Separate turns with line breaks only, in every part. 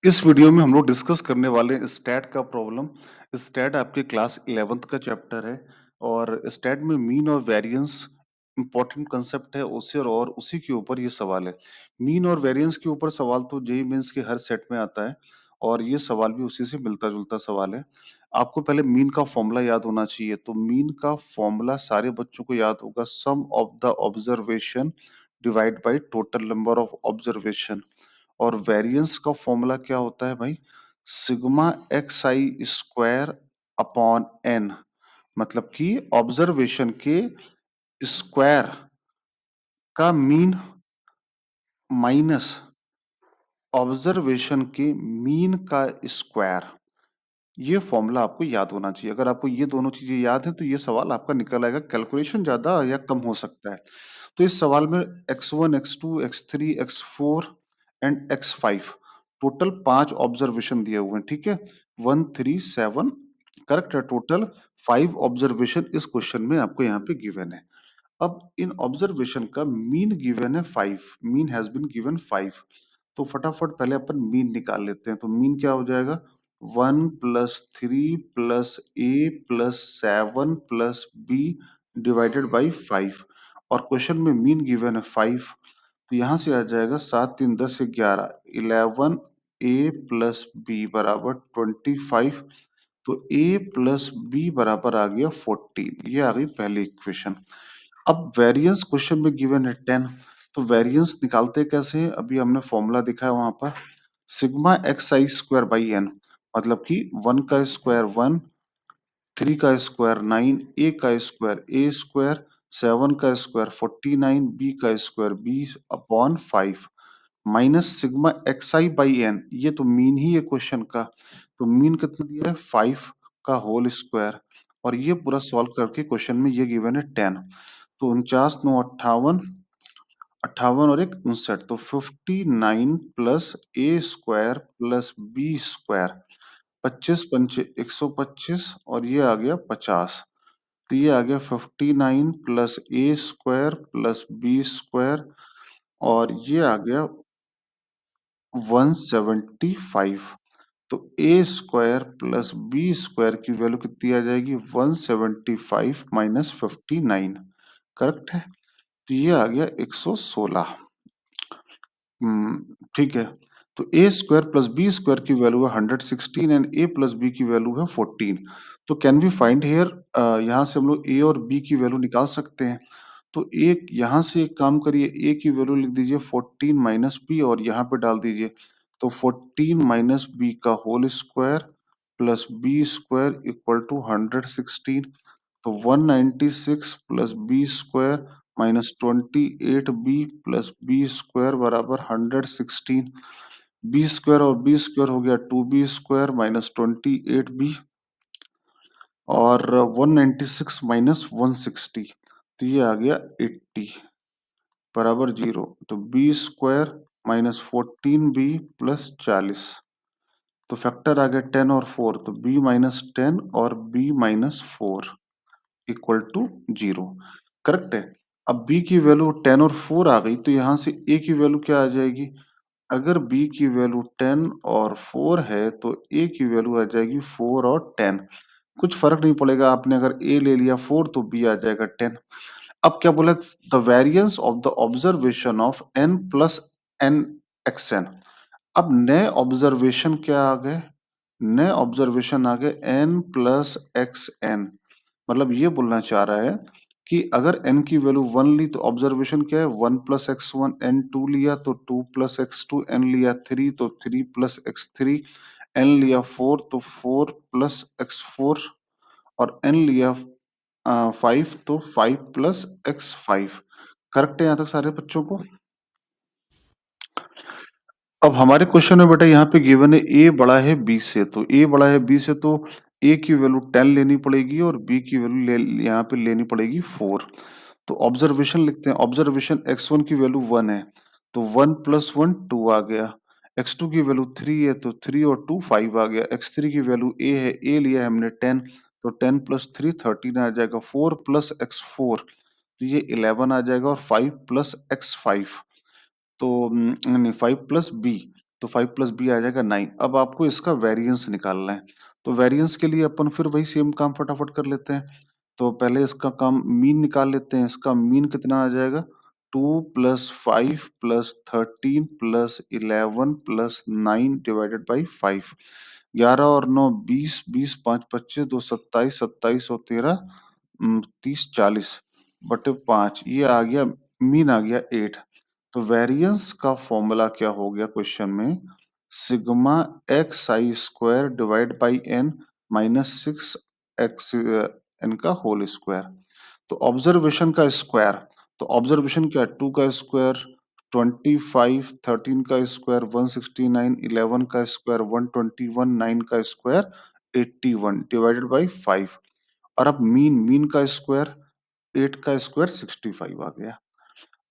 इस वीडियो में हम लोग डिस्कस करने वाले हैं स्टैट का प्रॉब्लम। स्टैट आपके क्लास 11th का चैप्टर है और स्टैट में मीन और वेरिएंस इंपॉर्टेंट कंसेप्ट है उसे और उसी के ऊपर ये सवाल है। मीन और वेरिएंस के ऊपर सवाल तो जेईई मेंस के हर सेट में आता है और ये सवाल भी उसी से मिलता जुलता सवाल है। आपको पहले मीन का फॉर्मूला याद होना चाहिए, तो मीन का फॉर्मूला सारे बच्चों को याद होगा, sum of the observation divide by total number of observation. और वेरिएंस का फॉर्मूला क्या होता है भाई? सिग्मा एक्स आई स्क्वायर अपॉन एन, मतलब कि ऑब्जर्वेशन के स्क्वायर का मीन माइनस ऑब्जर्वेशन के मीन का स्क्वायर। ये फॉर्मूला आपको याद होना चाहिए। अगर आपको ये दोनों चीजें याद है तो ये सवाल आपका निकल आएगा। कैलकुलेशन ज्यादा या कम हो सकता है। तो इस सवाल में x1 x2 x3 x4 and x5 total 5 observation दिए हुए हैं, ठीक है। 1 3 7 करेक्ट है। टोटल 5 ऑब्जर्वेशन इस क्वेश्चन में आपको यहाँ पे गिवन है। अब इन ऑब्जर्वेशन का मीन गिवन है 5, मीन हैज बीन गिवन 5। तो फटाफट पहले अपन मीन निकाल लेते हैं। तो मीन क्या हो जाएगा? 1 plus 3 plus A plus 7 plus B divided by 5। और क्वेश्चन में मीन गिवन है 5, तो यहाँ से आ जाएगा 7 3 10 11 11 ए प्लस बी बराबर 25। तो ए प्लस बी बराबर आ गया 14। ये आ गई पहली इक्वेशन। अब वेरिएंस क्वेश्चन में गिवन है 10, तो वेरिएंस निकालते कैसे हैं? अभी हमने फॉर्मूला दिखा है वहां पर, sigma x I square by N, मतलब कि 1 का स्क्वायर 1, 3 का स्क्वायर 9, ए का स्क्वायर ए स्क्वायर, 7 का स्क्वायर 49, बी का square 20 upon 5 minus sigma x I by N. ये तो मीन ही है क्वेश्चन का, तो मीन कितना दिया है? 5 का होल स्क्वायर। और ये पूरा सॉल्व करके क्वेश्चन में ये गिवन है 10। तो 49 9 58, 58 और एक 59, तो 59 प्लस ए स्क्वायर प्लस बी स्क्वायर, 25 पंचे 125 और ये आ गया 50। तो ये आ गया 59 प्लस ए स्क्वायर प्लस बी स्क्वायर और ये आ गया 175। तो ए स्क्वायर प्लस बी स्क्वायर की वैल्यू कितनी आ जाएगी? 175 माइनस 59, करेक्ट है। तो ये आ गया 116। ठीक है। तो ए स्क्वायर प्लस बी स्क्वायर की वैल्यू है 116 एंड ए प्लस बी की वैल्यू है 14। तो कैन वी फाइंड हियर, यहाँ से हम लोग ए और बी की वैल्यू निकाल सकते हैं। तो एक यहाँ से एक काम करिए, ए की वैल्यू लिख दीजिए 14 माइनस बी और यहाँ पे डाल दीजिए। तो 14 माइनस बी का whole square plus B square equal to 116। तो 196 plus B square minus 28 B plus B square बराबर 116। बी स्क्वायर और बी स्क्वायर हो गया 2 बी स्क्वायर माइनस 28 बी और 196 माइनस 160, तो ये आ गया 80 बराबर 0। तो B square minus 14 B plus 40, तो फैक्टर आ गया 10 और 4, तो बी माइनस 10 और B minus 4 equal to 0, correct है। अब b की वैल्यू 10 और 4 आ गई, तो यहाँ से a की वैल्यू क्या आ जाएगी? अगर b की वैल्यू 10 और 4 है तो a की वैल्यू आ जाएगी 4 और 10। कुछ फर्क नहीं पड़ेगा, आपने अगर a ले लिया 4 तो b आ जाएगा 10। अब क्या बोला? The variance of the observation of n plus N X N. अब नए ऑब्जर्वेशन क्या आ गए? नए ऑब्जर्वेशन आ गए n प्लस एक्स एन। मतलब ये बोलना चाह रहा है कि अगर n की वैल्यू 1 ली तो ऑब्जर्वेशन क्या है? 1 प्लस एक्स वन। एन 2 लिया तो 2 प्लस एक्स टू। एन लिया 3 तो 3 प्लस एक्स थ्री। एन लिया 4 तो 4 प्लस एक्स फोर। और एन लिया 5 तो 5 प्लस एक्स फाइव। करेक्ट है यहाँ तक सारे बच्चों को? अब हमारे क्वेश्चन में बेटा यहाँ पे गिवन है a बड़ा है b से, तो a बड़ा है b से तो a की वैल्यू 10 लेनी पड़ेगी और b की वैल्यू यहाँ पे लेनी पड़ेगी 4। तो ऑब्जर्वेशन लिखते हैं। ऑब्जर्वेशन x1 की वैल्यू 1 है, तो 1 प्लस 1 2 आ गया। x2 की वैल्यू 3 है, तो 3 और 2 5 आ गया। x3 की वैल्यू a है, a लिया है हमने 10, तो 10 प्लस 3 13 आ जाएगा। 4 प्लस x4, तो ये 11 आ जाएगा। और 5 प्लस x5, तो नहीं 5 प्लस बी, तो 5 प्लस बी आ जाएगा 9। अब आपको इसका वेरिएंस निकालना है। तो वेरिएंस के लिए अपन फिर वही सेम काम फटाफट कर लेते हैं। तो पहले इसका काम मीन निकाल लेते हैं। इसका मीन कितना आ जाएगा? 2 plus 5 plus 13 plus 11 plus 9 divided by 5। 11 और 9 20, 20 5 25, 2 27, 27 और 13 30 40 बटे 5। ये आ गया मीन आ गया 8। तो वेरिएंस का फॉर्मूला क्या हो गया क्वेश्चन में? Sigma x I square divide by N minus 6 X N का होल स्क्वायर। तो ऑब्जर्वेशन का स्क्वायर, तो ऑब्जर्वेशन क्या है? 2 का स्क्वायर 25, 13 का स्क्वायर 169, 11 का स्क्वायर 121, 9 का स्क्वायर 81 डिवाइडेड बाई 5। और अब मीन का स्क्वायर 8 का स्क्वायर 65 आ गया।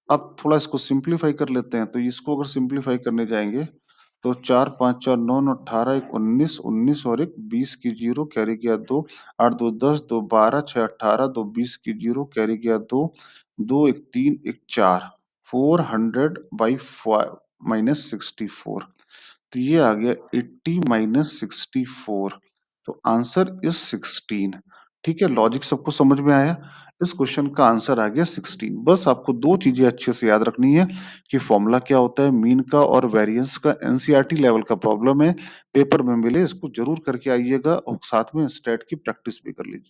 अब थोड़ा इसको सिंप्लीफाई कर लेते हैं। तो इसको अगर सिंप्लीफाई करने जाएंगे तो 4 5 4 9 9 18 1 19 19 और 1 20 की 0 कैरी किया 2 8 2 10 2 12 6 18 2 20 की 0 कैरी किया 2 2 1 3 1 4 400 बाई 5 माइनस 64। तो ये आ गया 80 माइनस 64। तो आंसर इज 16। ठीक है, लॉजिक सबको समझ में आया? इस क्वेश्चन का आंसर आ गया 16। बस आपको दो चीजें अच्छे से याद रखनी है कि फॉर्मूला क्या होता है मीन का और वेरिएंस का। एनसीईआरटी लेवल का प्रॉब्लम है, पेपर में मिले इसको जरूर करके आइएगा और साथ में स्टैट की प्रैक्टिस भी कर लीजिए।